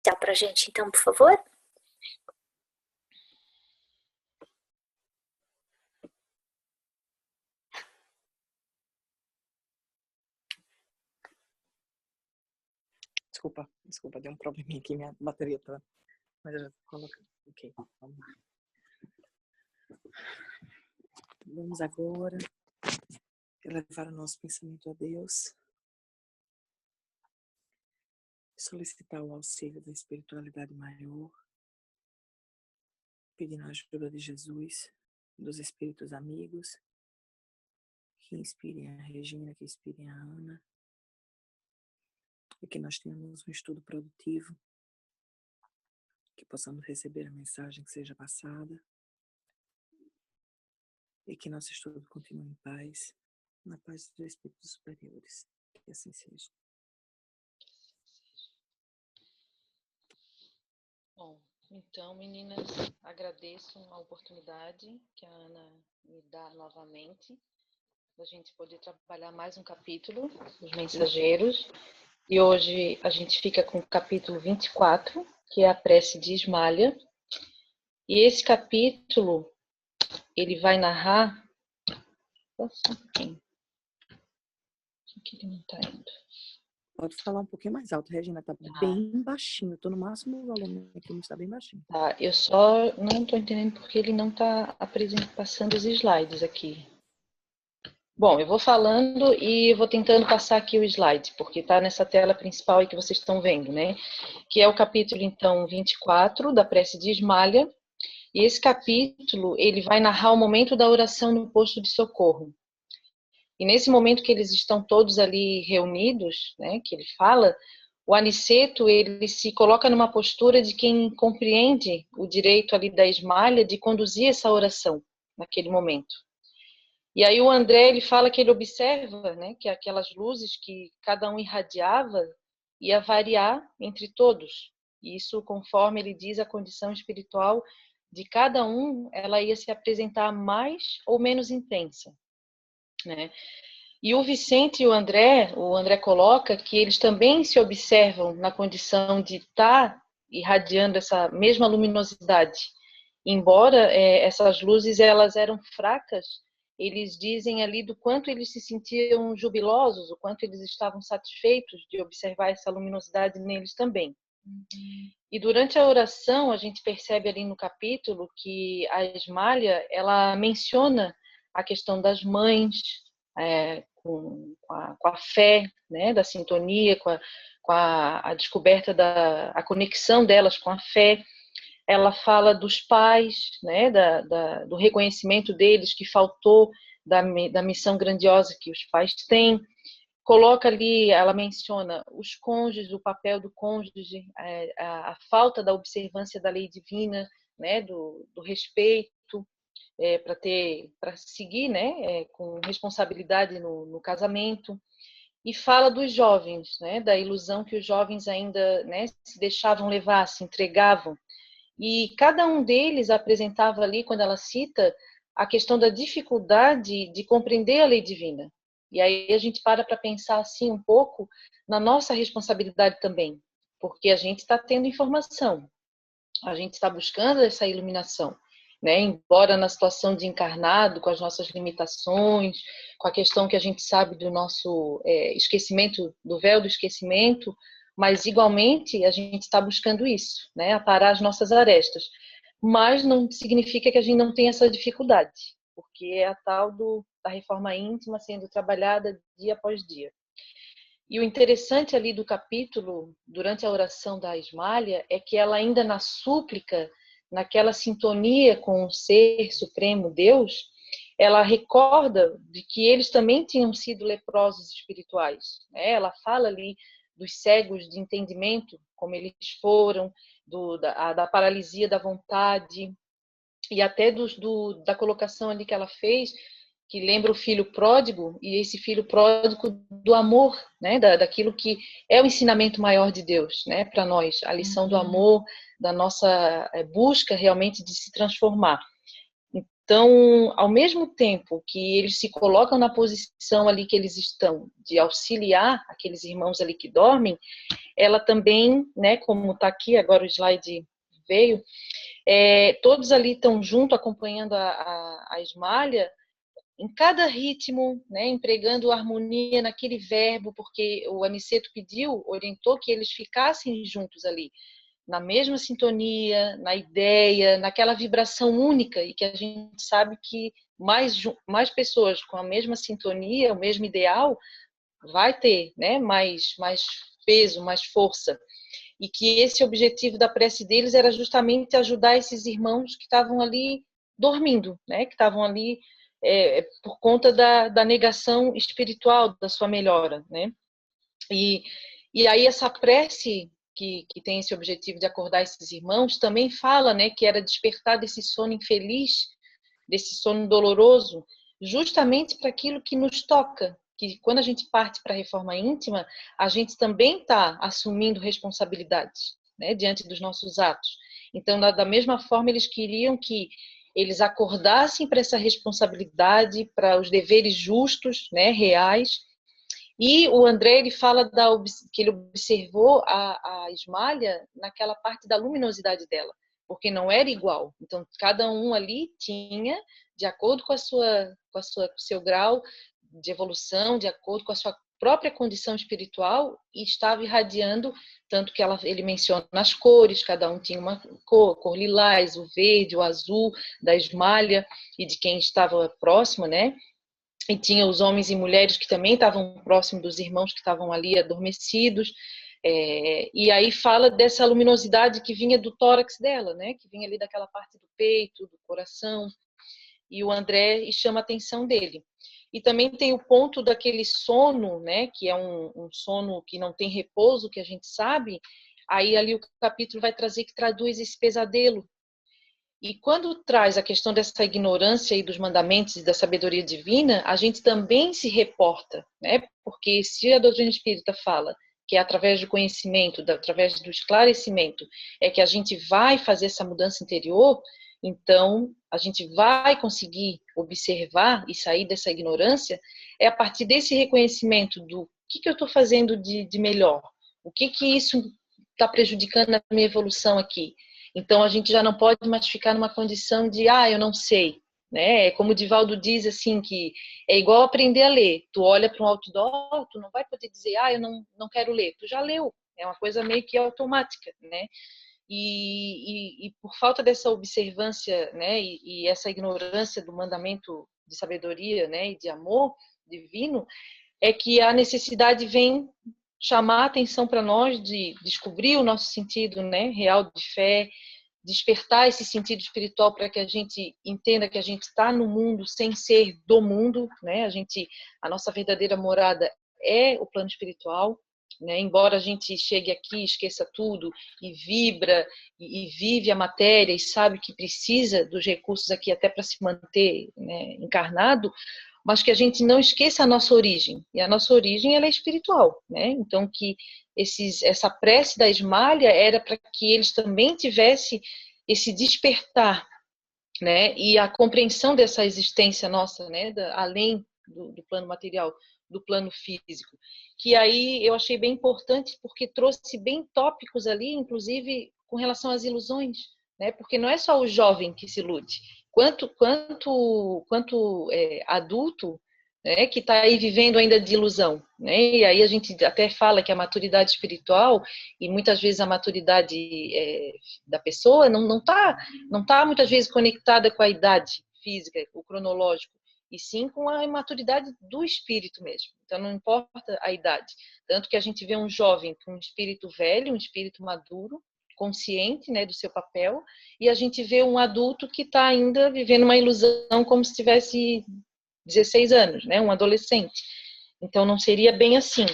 Dá pra gente então, por favor? Desculpa, deu um probleminha aqui, minha bateria tá. Mas eu já coloquei. Ok, vamos lá. Vamos agora elevar o nosso pensamento a Deus, solicitar o auxílio da espiritualidade maior, pedindo a ajuda de Jesus, dos espíritos amigos, que inspirem a Regina, que inspirem a Ana, e que nós tenhamos um estudo produtivo, que possamos receber a mensagem que seja passada, e que nosso estudo continue em paz, na paz dos espíritos superiores. Que assim seja. Bom, então, meninas, agradeço a oportunidade que a Ana me dá novamente, da gente poder trabalhar mais um capítulo, Os Mensageiros. E hoje a gente fica com o capítulo 24, que é a prece de Ismalha. E esse capítulo, ele vai narrar... Nossa, aqui ele não está indo. Pode falar um pouquinho mais alto, Regina, tá bem baixinho. Tô no máximo volume aqui, mas tá bem baixinho. Tá, eu só não estou entendendo porque ele não está passando os slides aqui. Bom, eu vou falando e vou tentando passar aqui o slide, porque está nessa tela principal aí que vocês estão vendo, né? Que é o capítulo, então, 24 da prece de Ismalha. E esse capítulo, ele vai narrar o momento da oração no posto de socorro. E nesse momento que eles estão todos ali reunidos, né, que ele fala, o Aniceto, ele se coloca numa postura de quem compreende o direito ali da Ismalha de conduzir essa oração naquele momento. E aí o André, ele fala que ele observa, né, que aquelas luzes que cada um irradiava ia variar entre todos. E isso, conforme ele diz, a condição espiritual de cada um, ela ia se apresentar mais ou menos intensa, né? E o Vicente e o André coloca que eles também se observam na condição de estar irradiando essa mesma luminosidade. Embora essas luzes elas eram fracas, eles dizem ali do quanto eles se sentiam jubilosos, o quanto eles estavam satisfeitos de observar essa luminosidade neles também. E durante a oração, a gente percebe ali no capítulo que a Ismalha, ela menciona a questão das mães, com a fé, né, da sintonia, com a descoberta a conexão delas com a fé. Ela fala dos pais, né, do reconhecimento deles, que faltou da missão grandiosa que os pais têm. Coloca ali, ela menciona os cônjuges, o papel do cônjuge, a falta da observância da lei divina, né, do respeito, para seguir, né, com responsabilidade no casamento. E fala dos jovens, né, da ilusão que os jovens ainda, né, se deixavam levar, se entregavam. E cada um deles apresentava ali, quando ela cita, a questão da dificuldade de compreender a lei divina. E aí a gente para pensar assim um pouco na nossa responsabilidade também, porque a gente está tendo informação, a gente está buscando essa iluminação, né? Embora na situação de encarnado, com as nossas limitações, com a questão que a gente sabe do nosso esquecimento, do véu do esquecimento, mas igualmente a gente está buscando isso, né? Aparar as nossas arestas. Mas não significa que a gente não tenha essa dificuldade, porque é a tal da reforma íntima sendo trabalhada dia após dia. E o interessante ali do capítulo, durante a oração da Ismalha, é que ela ainda na súplica, naquela sintonia com o Ser Supremo Deus, ela recorda de que eles também tinham sido leprosos espirituais, né? Ela fala ali dos cegos de entendimento, como eles foram, da paralisia da vontade, e até da colocação ali que ela fez, que lembra o filho pródigo, e esse filho pródigo do amor, né, daquilo que é o ensinamento maior de Deus, né, para nós, a lição do amor, da nossa busca realmente de se transformar. Então, ao mesmo tempo que eles se colocam na posição ali que eles estão, de auxiliar aqueles irmãos ali que dormem, ela também, né, como está aqui, agora o slide veio, todos ali estão junto, acompanhando a Ismália, em cada ritmo, né, empregando harmonia naquele verbo, porque o Aniceto pediu, orientou que eles ficassem juntos ali, na mesma sintonia, na ideia, naquela vibração única, e que a gente sabe que mais pessoas com a mesma sintonia, o mesmo ideal, vai ter, né, mais peso, mais força. E que esse objetivo da prece deles era justamente ajudar esses irmãos que estavam ali dormindo, né, que estavam ali por conta da negação espiritual da sua melhora, né? E aí essa prece que tem esse objetivo de acordar esses irmãos também fala, né, que era despertar desse sono infeliz, desse sono doloroso, justamente para aquilo que nos toca, que quando a gente parte para a reforma íntima, a gente também está assumindo responsabilidades, né, diante dos nossos atos. Então, da mesma forma, eles queriam que eles acordassem para essa responsabilidade, para os deveres justos, né, reais. E o André, ele fala que ele observou a Ismália naquela parte da luminosidade dela, porque não era igual. Então, cada um ali tinha, de acordo com com o seu grau de evolução, de acordo com a sua própria condição espiritual, e estava irradiando, tanto que ele menciona as cores, cada um tinha uma cor lilás, o verde, o azul da Ismália e de quem estava próximo, né? E tinha os homens e mulheres que também estavam próximos dos irmãos que estavam ali adormecidos. E aí fala dessa luminosidade que vinha do tórax dela, né? Que vinha ali daquela parte do peito, do coração. E o André chama a atenção dele. E também tem o ponto daquele sono, né? Que é um sono que não tem repouso, que a gente sabe. Aí ali o capítulo vai trazer que traduz esse pesadelo. E quando traz a questão dessa ignorância e dos mandamentos e da sabedoria divina, a gente também se reporta, né? Porque se a doutrina espírita fala que é através do conhecimento, através do esclarecimento, é que a gente vai fazer essa mudança interior, então a gente vai conseguir observar e sair dessa ignorância, é a partir desse reconhecimento do que eu estou fazendo de melhor, o que isso está prejudicando a minha evolução aqui. Então, a gente já não pode mais ficar numa condição de, eu não sei, né? Como o Divaldo diz, assim, que é igual aprender a ler. Tu olha para um outdoor, tu não vai poder dizer, eu não quero ler. Tu já leu. É uma coisa meio que automática, né? E por falta dessa observância, né? E essa ignorância do mandamento de sabedoria, né? E de amor divino, é que a necessidade vem chamar a atenção para nós de descobrir o nosso sentido, né, real de fé, despertar esse sentido espiritual para que a gente entenda que a gente está no mundo sem ser do mundo, né? A nossa verdadeira morada é o plano espiritual, né? Embora a gente chegue aqui, esqueça tudo e vibra e vive a matéria e sabe que precisa dos recursos aqui até para se manter, né, encarnado, mas que a gente não esqueça a nossa origem. E a nossa origem ela é espiritual, né? Então que essa prece da Ismália era para que eles também tivessem esse despertar, né? E a compreensão dessa existência nossa, né? Além do plano material, do plano físico. Que aí eu achei bem importante porque trouxe bem tópicos ali, inclusive com relação às ilusões, né? Porque não é só o jovem que se ilude, quanto adulto, né, que está aí vivendo ainda de ilusão, né? E aí a gente até fala que a maturidade espiritual e muitas vezes a maturidade da pessoa não tá muitas vezes conectada com a idade física, o cronológico, e sim com a maturidade do espírito mesmo. Então não importa a idade, tanto que a gente vê um jovem com um espírito velho, um espírito maduro, consciente, né, do seu papel, e a gente vê um adulto que está ainda vivendo uma ilusão como se tivesse 16 anos, né, um adolescente. Então não seria bem assim.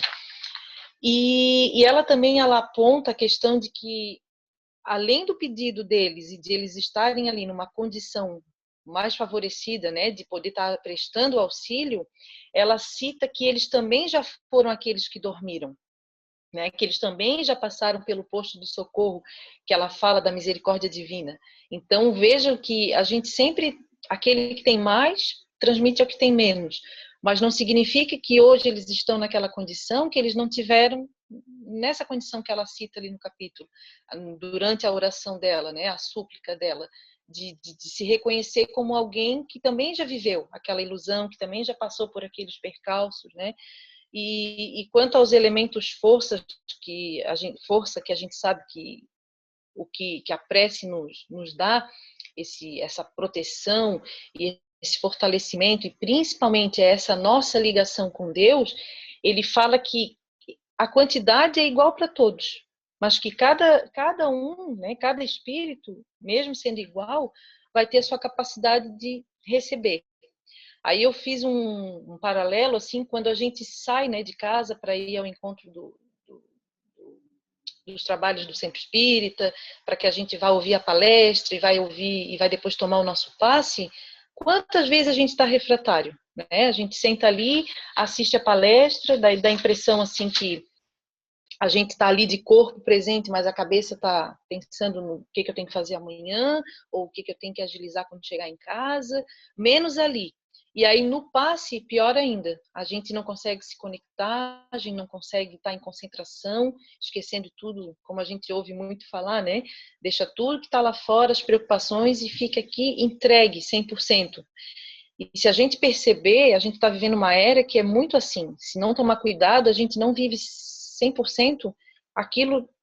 E ela também aponta a questão de que, além do pedido deles e de eles estarem ali numa condição mais favorecida, né, de poder estar prestando auxílio, ela cita que eles também já foram aqueles que dormiram, né, que eles também já passaram pelo posto de socorro, que ela fala da misericórdia divina. Então, vejam que a gente sempre aquele que tem mais transmite ao que tem menos. Mas não significa que hoje eles estão naquela condição que eles não tiveram nessa condição que ela cita ali no capítulo, durante a oração dela, né, a súplica dela, de se reconhecer como alguém que também já viveu aquela ilusão, que também já passou por aqueles percalços, né? E quanto aos elementos força que a gente sabe que que a prece nos dá, essa proteção e esse fortalecimento, e principalmente essa nossa ligação com Deus, ele fala que a quantidade é igual para todos, mas que cada um, né, cada espírito, mesmo sendo igual, vai ter a sua capacidade de receber. Aí eu fiz um paralelo, assim, quando a gente sai, né, de casa para ir ao encontro dos trabalhos do Centro Espírita, para que a gente vá ouvir a palestra e vai ouvir e vai depois tomar o nosso passe, quantas vezes a gente está refratário, né? A gente senta ali, assiste a palestra, dá a impressão assim que a gente está ali de corpo presente, mas a cabeça está pensando no que eu tenho que fazer amanhã, ou o que eu tenho que agilizar quando chegar em casa, menos ali. E aí, no passe, pior ainda, a gente não consegue se conectar, a gente não consegue estar em concentração, esquecendo tudo, como a gente ouve muito falar, né? Deixa tudo que está lá fora, as preocupações, e fica aqui entregue 100%. E se a gente perceber, a gente está vivendo uma era que é muito assim. Se não tomar cuidado, a gente não vive 100%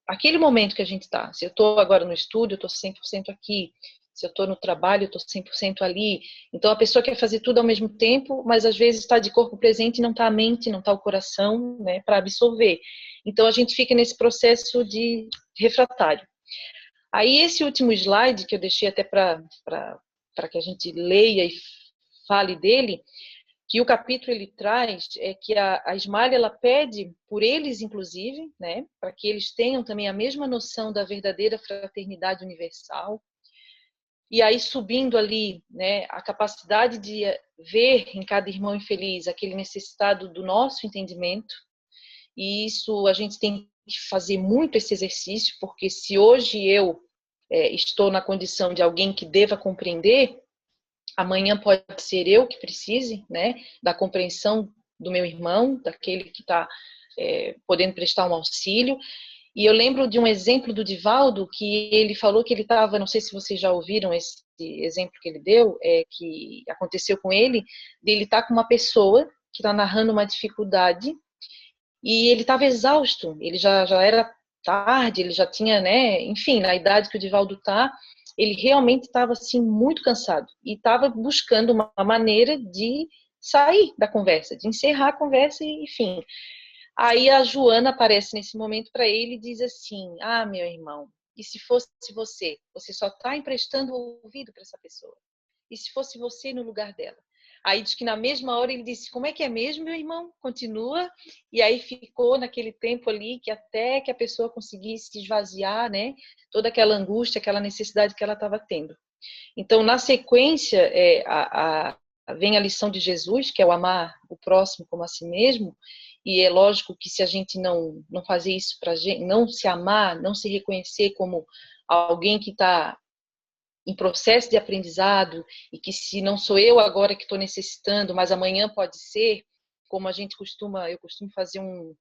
aquele momento que a gente está. Se eu estou agora no estúdio, eu estou 100% aqui. Se eu estou no trabalho, eu estou 100% ali. Então, a pessoa quer fazer tudo ao mesmo tempo, mas às vezes está de corpo presente e não está a mente, não está o coração, né, para absorver. Então, a gente fica nesse processo de refratário. Aí, esse último slide, que eu deixei até para que a gente leia e fale dele, que o capítulo ele traz é que a Ismália ela pede por eles, inclusive, né, para que eles tenham também a mesma noção da verdadeira fraternidade universal. E aí subindo ali, né, a capacidade de ver em cada irmão infeliz aquele necessitado do nosso entendimento. E isso a gente tem que fazer muito esse exercício, porque se hoje eu estou na condição de alguém que deva compreender, amanhã pode ser eu que precise, né, da compreensão do meu irmão, daquele que está podendo prestar um auxílio. E eu lembro de um exemplo do Divaldo, que ele falou que ele estava, não sei se vocês já ouviram esse exemplo que ele deu, que aconteceu com ele, dele estar com uma pessoa que está narrando uma dificuldade, e ele estava exausto, ele já era tarde, ele já tinha, né, enfim, na idade que o Divaldo está, ele realmente estava assim muito cansado e estava buscando uma maneira de sair da conversa, de encerrar a conversa e enfim. Aí a Joana aparece nesse momento para ele e diz assim: "Ah, meu irmão, e se fosse você? Você só está emprestando o ouvido para essa pessoa. E se fosse você no lugar dela?" Aí diz que na mesma hora ele disse: "Como é que é mesmo, meu irmão? Continua." E aí ficou naquele tempo ali que até que a pessoa conseguisse esvaziar, né, toda aquela angústia, aquela necessidade que ela estava tendo. Então, na sequência, vem a lição de Jesus, que é o amar o próximo como a si mesmo. E é lógico que se a gente não fazer isso para gente, não se amar, não se reconhecer como alguém que está em processo de aprendizado e que se não sou eu agora que estou necessitando, mas amanhã pode ser, como eu costumo fazer um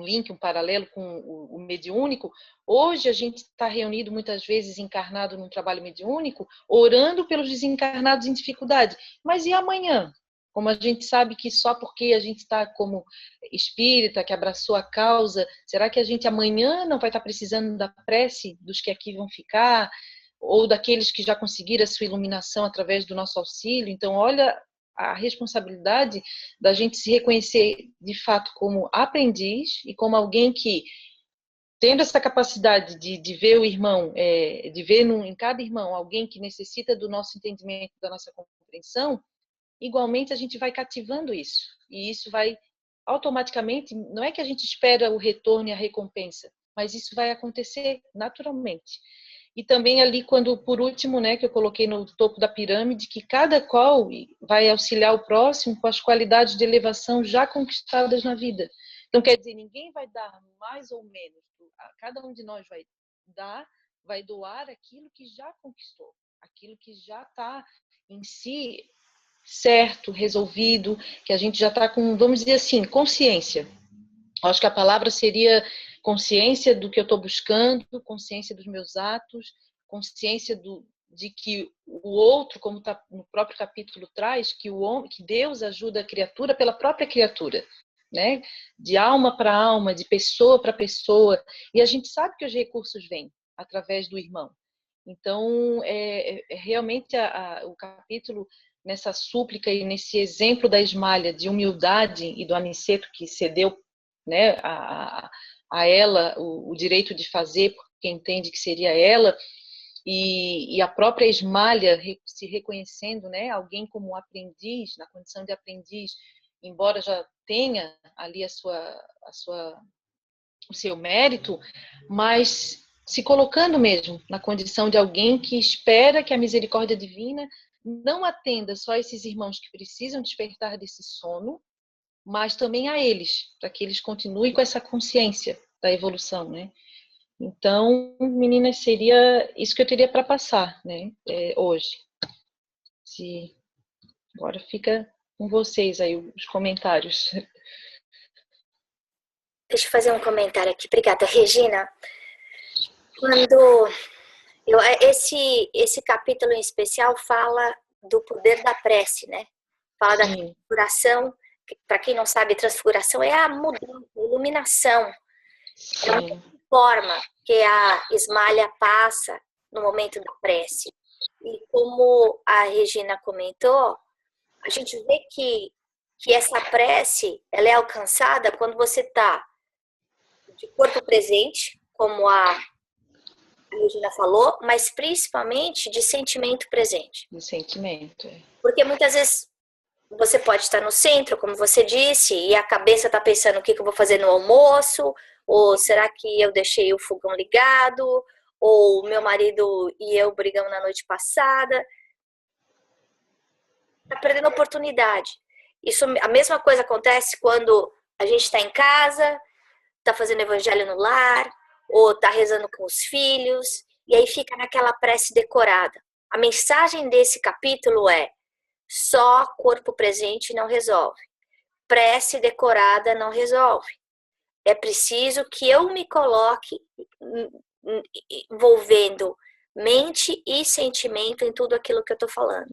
link, um paralelo com o mediúnico. Hoje a gente está reunido muitas vezes encarnado num trabalho mediúnico, orando pelos desencarnados em dificuldade. Mas e amanhã? Como a gente sabe que só porque a gente está como espírita, que abraçou a causa, será que a gente amanhã não vai estar precisando da prece dos que aqui vão ficar? Ou daqueles que já conseguiram a sua iluminação através do nosso auxílio? Então, olha a responsabilidade da gente se reconhecer de fato como aprendiz e como alguém que, tendo essa capacidade de ver o irmão, de ver em cada irmão alguém que necessita do nosso entendimento, da nossa compreensão, igualmente a gente vai cativando isso. E isso vai automaticamente, não é que a gente espera o retorno e a recompensa, mas isso vai acontecer naturalmente. E também ali, quando, por último, né, que eu coloquei no topo da pirâmide, que cada qual vai auxiliar o próximo com as qualidades de elevação já conquistadas na vida. Então, quer dizer, ninguém vai dar mais ou menos. Cada um de nós vai doar aquilo que já conquistou, aquilo que já está em si certo, resolvido, que a gente já está com, vamos dizer assim, consciência. Acho que a palavra seria consciência do que eu estou buscando, consciência dos meus atos, consciência de que o outro, como tá no próprio capítulo traz, que o homem, que Deus ajuda a criatura pela própria criatura, né? De alma para alma, de pessoa para pessoa. E a gente sabe que os recursos vêm através do irmão. Então, realmente o capítulo, nessa súplica e nesse exemplo da Ismalha de humildade e do Aniceto que cedeu, né, a ela o direito de fazer, porque entende que seria ela, e a própria Ismalha se reconhecendo, né, alguém como aprendiz, na condição de aprendiz, embora já tenha ali o seu mérito, mas se colocando mesmo na condição de alguém que espera que a misericórdia divina não atenda só a esses irmãos que precisam despertar desse sono, mas também a eles, para que eles continuem com essa consciência da evolução, né? Então, meninas, seria isso que eu teria para passar, né? Hoje. Agora fica com vocês aí os comentários. Deixa eu fazer um comentário aqui. Obrigada, Regina. Quando esse capítulo em especial fala do poder da prece, né? Fala da transfiguração. Para quem não sabe, transfiguração é a mudança, a iluminação. Sim. É uma forma que a Ismalha passa no momento da prece. E como a Regina comentou, a gente vê que essa prece ela é alcançada quando você está de corpo presente, como a Regina falou, mas principalmente de sentimento presente. De sentimento. Porque muitas vezes você pode estar no centro, como você disse, e a cabeça está pensando o que eu vou fazer no almoço, ou será que eu deixei o fogão ligado, ou meu marido e eu brigamos na noite passada. Está perdendo oportunidade. A mesma coisa acontece quando a gente está em casa, está fazendo evangelho no lar, ou está rezando com os filhos, e aí fica naquela prece decorada. A mensagem desse capítulo é: só corpo presente não resolve. Prece decorada não resolve. É preciso que eu me coloque envolvendo mente e sentimento em tudo aquilo que eu estou falando.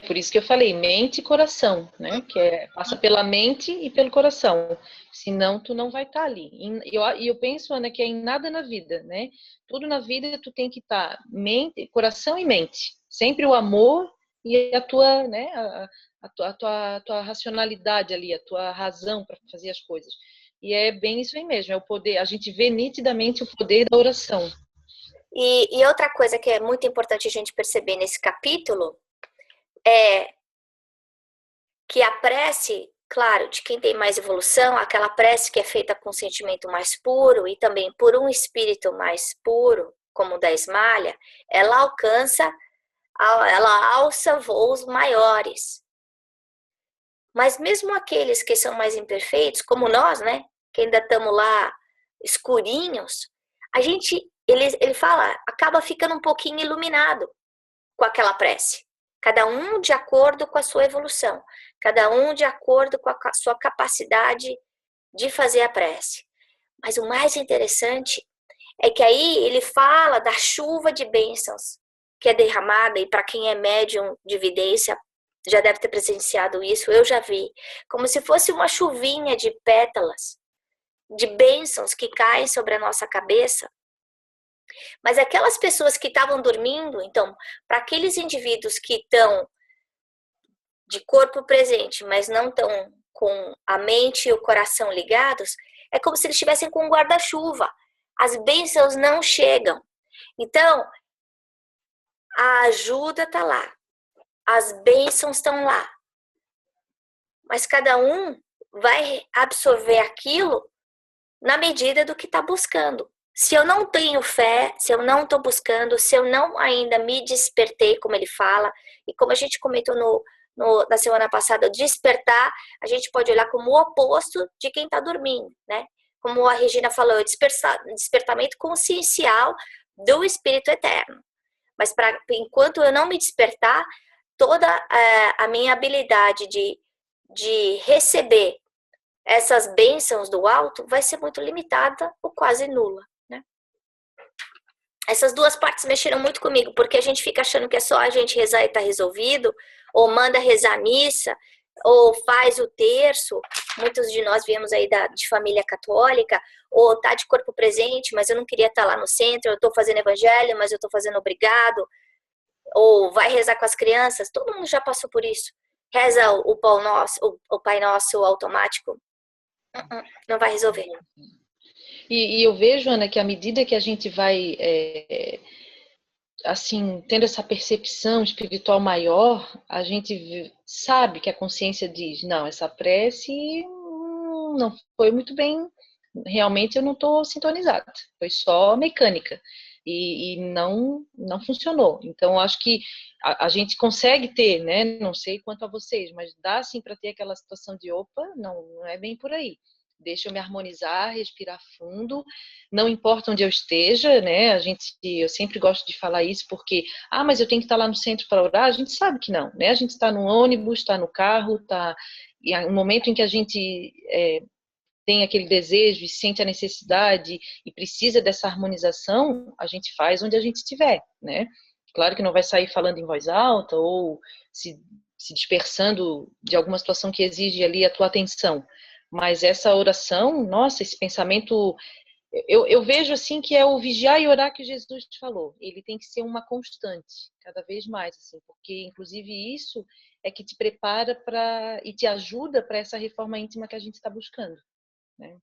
Por isso que eu falei mente e coração, né? Que passa pela mente e pelo coração. Senão tu não vai estar ali. E eu penso, Ana, que é em nada na vida, né? Tudo na vida tu tem que estar coração e mente. Sempre o amor e a tua, né? A tua racionalidade ali, a tua razão para fazer as coisas. E é bem isso aí mesmo, é o poder. A gente vê nitidamente o poder da oração. E outra coisa que é muito importante a gente perceber nesse capítulo é que a prece, claro, de quem tem mais evolução, aquela prece que é feita com um sentimento mais puro e também por um espírito mais puro, como o da Ismalha, ela alça voos maiores. Mas mesmo aqueles que são mais imperfeitos, como nós, né, que ainda estamos lá escurinhos, ele fala, acaba ficando um pouquinho iluminado com aquela prece. Cada um de acordo com a sua evolução, cada um de acordo com a sua capacidade de fazer a prece. Mas o mais interessante é que aí ele fala da chuva de bênçãos que é derramada, e para quem é médium de vidência já deve ter presenciado isso, eu já vi, como se fosse uma chuvinha de pétalas, de bênçãos que caem sobre a nossa cabeça. Mas aquelas pessoas que estavam dormindo, então, para aqueles indivíduos que estão de corpo presente, mas não estão com a mente e o coração ligados, é como se eles estivessem com um guarda-chuva. As bênçãos não chegam. Então, a ajuda está lá. As bênçãos estão lá. Mas cada um vai absorver aquilo na medida do que está buscando. Se eu não tenho fé, se eu não estou buscando, se eu não ainda me despertei, como ele fala, e como a gente comentou na semana passada, despertar, a gente pode olhar como o oposto de quem está dormindo, né? Como a Regina falou, despertamento consciencial do Espírito Eterno. Mas enquanto eu não me despertar, toda a minha habilidade de receber essas bênçãos do alto vai ser muito limitada ou quase nula, né? Essas duas partes mexeram muito comigo, porque a gente fica achando que é só a gente rezar e está resolvido, ou manda rezar a missa, ou faz o terço. Muitos de nós viemos aí de família católica, ou tá de corpo presente, mas eu não queria estar lá no centro, eu estou fazendo evangelho, mas eu estou fazendo obrigado, ou vai rezar com as crianças. Todo mundo já passou por isso. Reza o Pai Nosso automático, não vai resolver. E eu vejo, Ana, que à medida que a gente vai assim, tendo essa percepção espiritual maior, a gente sabe que a consciência diz, não, essa prece não foi muito bem, realmente eu não estou sintonizada, foi só mecânica e não funcionou. Então, acho que a gente consegue ter, né? Não sei quanto a vocês, mas dá sim para ter aquela situação de opa, não é bem por aí. Deixa eu me harmonizar, respirar fundo, não importa onde eu esteja, né? Eu sempre gosto de falar isso porque, mas eu tenho que estar lá no centro para orar. A gente sabe que não, né? A gente está no ônibus, está no carro, e no momento em que a gente tem aquele desejo e sente a necessidade e precisa dessa harmonização, a gente faz onde a gente estiver, né? Claro que não vai sair falando em voz alta ou se dispersando de alguma situação que exige ali a tua atenção. Mas essa oração, nossa, esse pensamento, eu vejo assim que é o vigiar e orar que Jesus te falou. Ele tem que ser uma constante, cada vez mais, assim, porque inclusive isso é que te prepara e te ajuda para essa reforma íntima que a gente está buscando, né?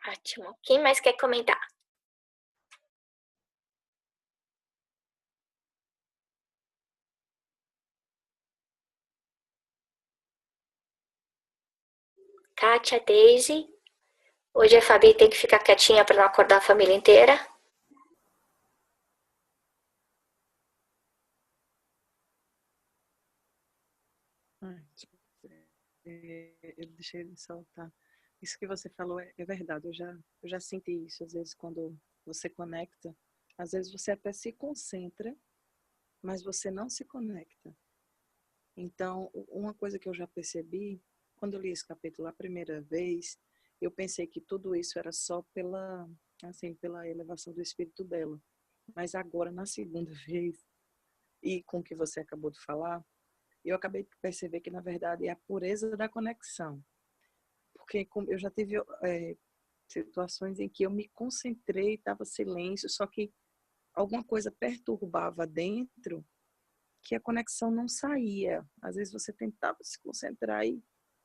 Ótimo. Quem mais quer comentar? Kátia, Daisy. Hoje a Fabi tem que ficar quietinha para não acordar a família inteira. Eu deixei ele soltar. Isso que você falou é verdade. Eu já senti isso. Às vezes, quando você conecta, às vezes você até se concentra, mas você não se conecta. Então, uma coisa que eu já percebi, quando eu li esse capítulo a primeira vez, eu pensei que tudo isso era só pela elevação do espírito dela. Mas agora, na segunda vez, e com o que você acabou de falar, eu acabei de perceber que, na verdade, é a pureza da conexão. Porque eu já tive situações em que eu me concentrei, estava silêncio, só que alguma coisa perturbava dentro que a conexão não saía. Às vezes você tentava se concentrar e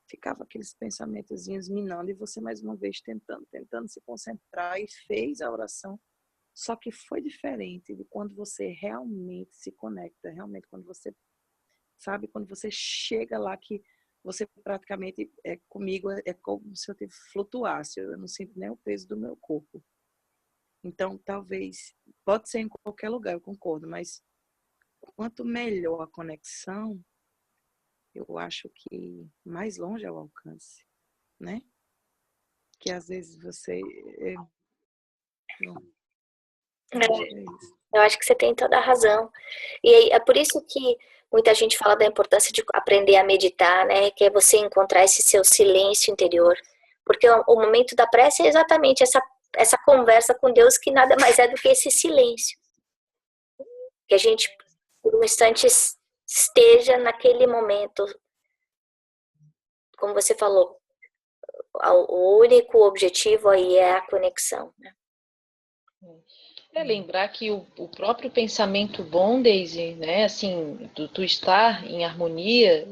ficava aqueles pensamentozinhos minando e você mais uma vez tentando se concentrar e fez a oração. Só que foi diferente de quando você realmente se conecta, realmente quando você sabe, quando você chega lá que você praticamente, comigo, é como se eu flutuasse, eu não sinto nem o peso do meu corpo. Então, talvez, pode ser em qualquer lugar, eu concordo, mas quanto melhor a conexão, eu acho que mais longe é o alcance, né? Que às vezes você... Eu acho que você tem toda a razão. E é por isso que muita gente fala da importância de aprender a meditar, né? Que é você encontrar esse seu silêncio interior. Porque o momento da prece é exatamente essa conversa com Deus, que nada mais é do que esse silêncio. Que a gente, por um instante, esteja naquele momento, como você falou, o único objetivo aí é a conexão, né? Lembrar que o próprio pensamento bom, Daisy, né, assim, tu estar em harmonia,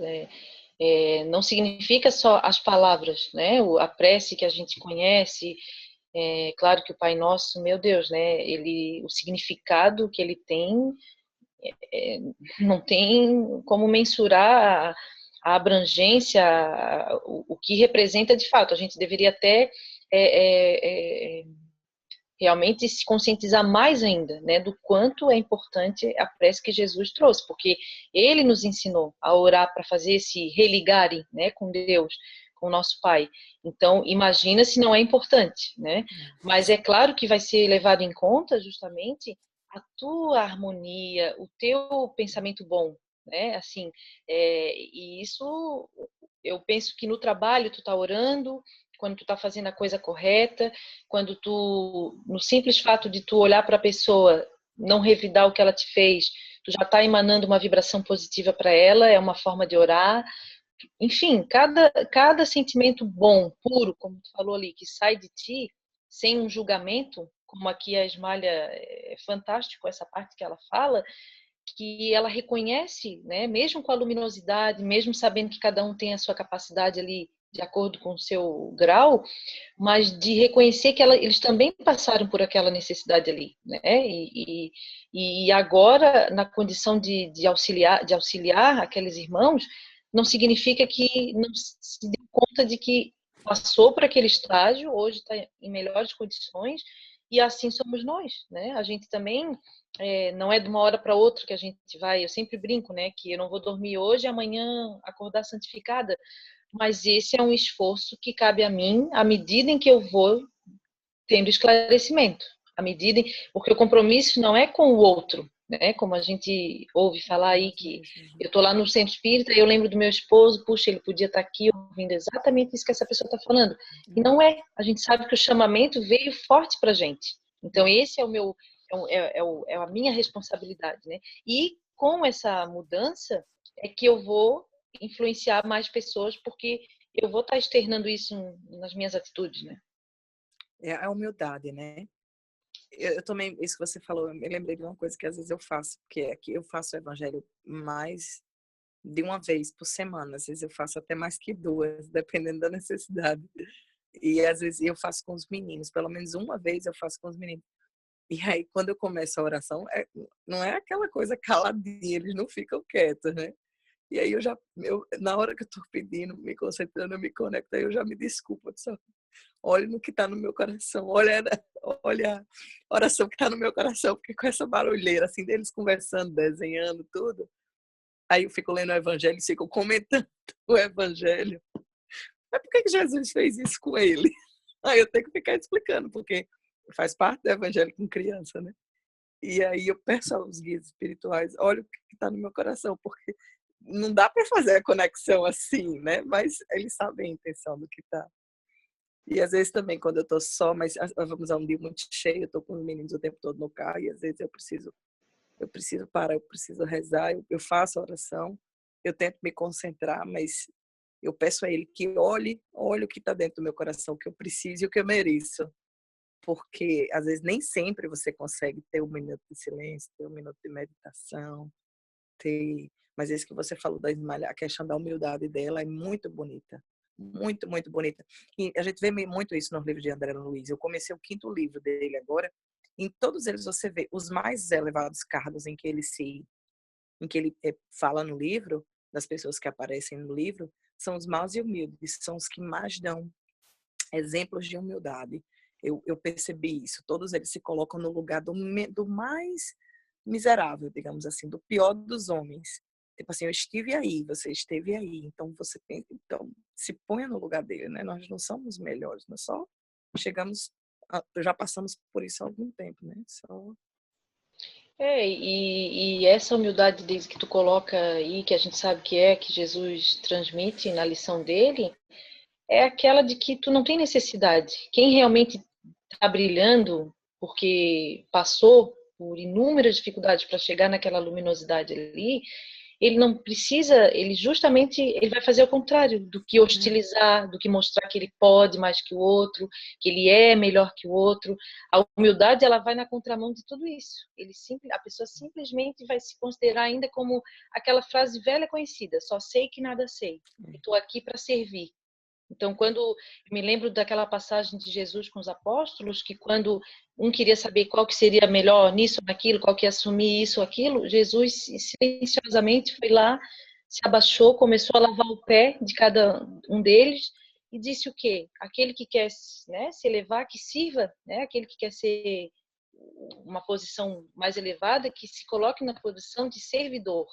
não significa só as palavras, né, a prece que a gente conhece, claro que o Pai Nosso, meu Deus, né, o significado que ele tem, não tem como mensurar a abrangência, o que representa de fato. A gente deveria até realmente se conscientizar mais ainda, né, do quanto é importante a prece que Jesus trouxe, porque ele nos ensinou a orar para fazer esse religarem, né, com Deus, com o nosso Pai. Então, imagina se não é importante, né? Mas é claro que vai ser levado em conta justamente a tua harmonia, o teu pensamento bom, né? Assim, e isso, eu penso que no trabalho tu tá orando, quando tu tá fazendo a coisa correta, quando tu, no simples fato de tu olhar para a pessoa, não revidar o que ela te fez, tu já tá emanando uma vibração positiva para ela, é uma forma de orar. Enfim, cada sentimento bom, puro, como tu falou ali, que sai de ti, sem um julgamento, como aqui a Ismália, é fantástico essa parte que ela fala, que ela reconhece, né, mesmo com a luminosidade, mesmo sabendo que cada um tem a sua capacidade ali de acordo com o seu grau, mas de reconhecer que eles também passaram por aquela necessidade ali, né? E agora, na condição de auxiliar aqueles irmãos, não significa que não se dê conta de que passou por aquele estágio, hoje está em melhores condições, e assim somos nós, né? A gente também não é de uma hora para outra que a gente vai. Eu sempre brinco, né, que eu não vou dormir hoje e amanhã acordar santificada, mas esse é um esforço que cabe a mim à medida em que eu vou tendo esclarecimento, à medida porque o compromisso não é com o outro, né? Como a gente ouve falar aí que eu estou lá no centro espírita e eu lembro do meu esposo, puxa, ele podia estar aqui ouvindo exatamente isso que essa pessoa está falando. E não é. A gente sabe que o chamamento veio forte para a gente. Então esse é o meu é a minha responsabilidade, né? E com essa mudança é que eu vou influenciar mais pessoas, porque eu vou estar externando isso nas minhas atitudes, né? É a humildade, né? Eu também, isso que você falou, eu me lembrei de uma coisa que às vezes eu faço, que é que eu faço o evangelho mais de uma vez por semana, às vezes eu faço até mais que duas, dependendo da necessidade. E às vezes eu faço com os meninos, pelo menos uma vez eu faço com os meninos. E aí, quando eu começo a oração, não é aquela coisa caladinha, eles não ficam quietos, né? E aí na hora que eu tô pedindo, me concentrando, eu me conecto, aí eu já me desculpo. Só, olha no que tá no meu coração, olha a oração que tá no meu coração, porque com essa barulheira, assim, deles conversando, desenhando, tudo. Aí eu fico lendo o evangelho e fico comentando o evangelho. Mas por que Jesus fez isso com ele? Aí eu tenho que ficar explicando, porque faz parte do evangelho com criança, né? E aí eu peço aos guias espirituais, olha o que está no meu coração, porque não dá para fazer a conexão assim, né? Mas eles sabem a intenção do que está. E às vezes também, quando eu estou só, mas vamos a um dia muito cheio, eu estou com os meninos o tempo todo no carro, e às vezes eu preciso parar, eu preciso rezar, eu faço a oração, eu tento me concentrar, mas eu peço a ele que olhe o que está dentro do meu coração, o que eu preciso e o que eu mereço. Porque às vezes nem sempre você consegue ter um minuto de silêncio, ter um minuto de meditação, mas isso que você falou da Ismael, a questão da humildade dela é muito bonita. Muito, muito bonita. E a gente vê muito isso nos livros de André Luiz. Eu comecei o 5º livro dele agora. Em todos eles você vê os mais elevados cargos em que ele fala no livro, das pessoas que aparecem no livro, são os mais humildes, são os que mais dão exemplos de humildade. Eu percebi isso. Todos eles se colocam no lugar do mais miserável, digamos assim, do pior dos homens. Tipo assim, eu estive aí, você esteve aí, então então se ponha no lugar dele, né? Nós não somos melhores, nós só chegamos, já passamos por isso há algum tempo, né? Só... E essa humildade que tu coloca aí, que a gente sabe que Jesus transmite na lição dele, é aquela de que tu não tem necessidade. Quem realmente está brilhando porque passou por inúmeras dificuldades para chegar naquela luminosidade ali, ele não precisa, ele vai fazer o contrário do que hostilizar, do que mostrar que ele pode mais que o outro, que ele é melhor que o outro. A humildade, ela vai na contramão de tudo isso. A pessoa simplesmente vai se considerar ainda como aquela frase velha conhecida, só sei que nada sei, estou aqui para servir. Então, quando eu me lembro daquela passagem de Jesus com os apóstolos, que quando um queria saber qual que seria melhor nisso, naquilo, qual que ia assumir isso, aquilo, Jesus silenciosamente foi lá, se abaixou, começou a lavar o pé de cada um deles e disse o quê? Aquele que quer, né, se elevar, que sirva, né? Aquele que quer ser uma posição mais elevada, que se coloque na posição de servidor.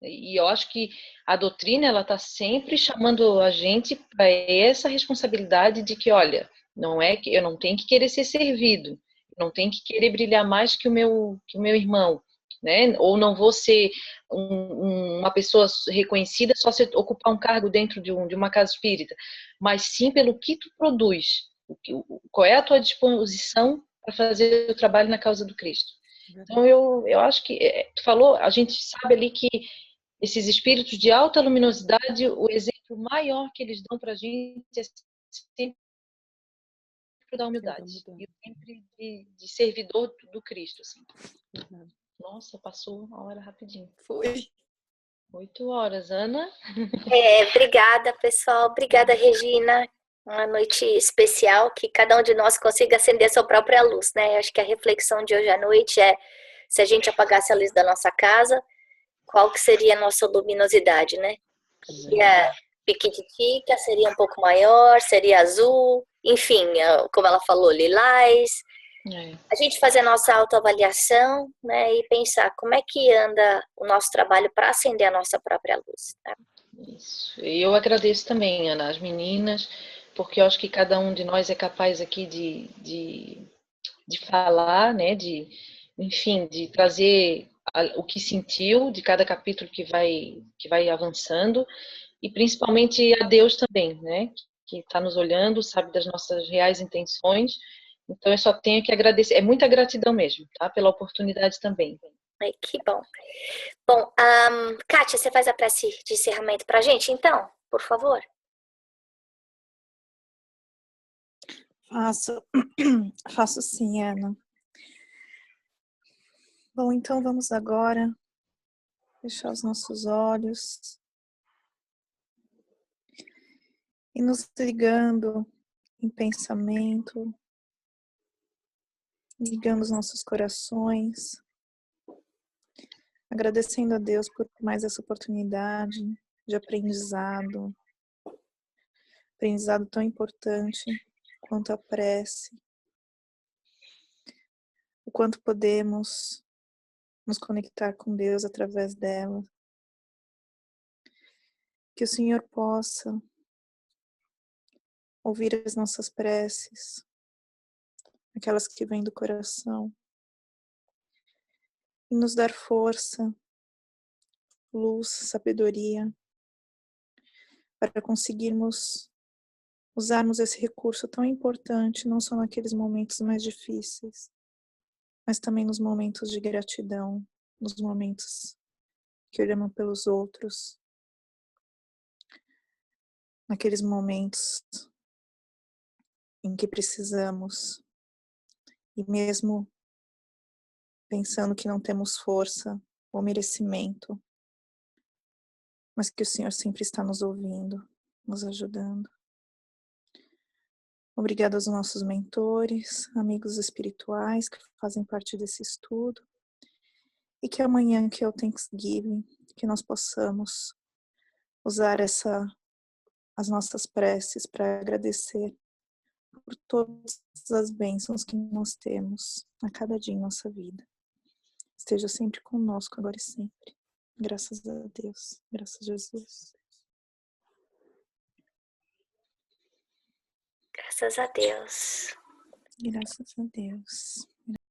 E eu acho que a doutrina, ela está sempre chamando a gente para essa responsabilidade de que, olha, não é que eu não tenho que querer ser servido, não tenho que querer brilhar mais que o meu irmão, né? Ou não vou ser uma pessoa reconhecida só se ocupar um cargo dentro de uma casa espírita, mas sim pelo que tu produz, qual é a tua disposição para fazer o trabalho na causa do Cristo. Então, eu acho que, tu falou, a gente sabe ali que esses espíritos de alta luminosidade, o exemplo maior que eles dão para a gente é sempre da humildade e sempre de servidor do Cristo. Assim. Nossa, passou uma hora rapidinho. Foi. 8 horas, Ana. Obrigada, pessoal. Obrigada, Regina. Uma noite especial, que cada um de nós consiga acender a sua própria luz, né? Acho que a reflexão de hoje à noite é, se a gente apagasse a luz da nossa casa, qual que seria a nossa luminosidade, né? Seria piquititica, seria um pouco maior, seria azul, enfim, como ela falou, lilás. A gente fazer a nossa autoavaliação, né, e pensar como é que anda o nosso trabalho para acender a nossa própria luz. Tá? Isso. E eu agradeço também, Ana, as meninas, porque eu acho que cada um de nós é capaz aqui de falar, né, enfim, de trazer o que sentiu de cada capítulo que vai avançando, e principalmente a Deus também, né, que está nos olhando, sabe das nossas reais intenções. Então eu só tenho que agradecer, é muita gratidão mesmo, tá, pela oportunidade também. Ai, que bom. Bom, Kátia, você faz a prece de encerramento para a gente, então, por favor? Faço sim, Ana. Bom, então vamos agora fechar os nossos olhos e nos ligando em pensamento, ligando os nossos corações, agradecendo a Deus por mais essa oportunidade de aprendizado tão importante quanto a prece, o quanto podemos nos conectar com Deus através dela. Que o Senhor possa ouvir as nossas preces, aquelas que vêm do coração, e nos dar força, luz, sabedoria, para conseguirmos usarmos esse recurso tão importante, não só naqueles momentos mais difíceis, mas também nos momentos de gratidão, nos momentos que olhamos pelos outros, naqueles momentos em que precisamos, e mesmo pensando que não temos força ou merecimento, mas que o Senhor sempre está nos ouvindo, nos ajudando. Obrigada aos nossos mentores, amigos espirituais que fazem parte desse estudo, e que amanhã, que é o Thanksgiving, que nós possamos usar as nossas preces para agradecer por todas as bênçãos que nós temos a cada dia em nossa vida. Esteja sempre conosco, agora e sempre. Graças a Deus. Graças a Jesus. Graças a Deus. Graças a Deus.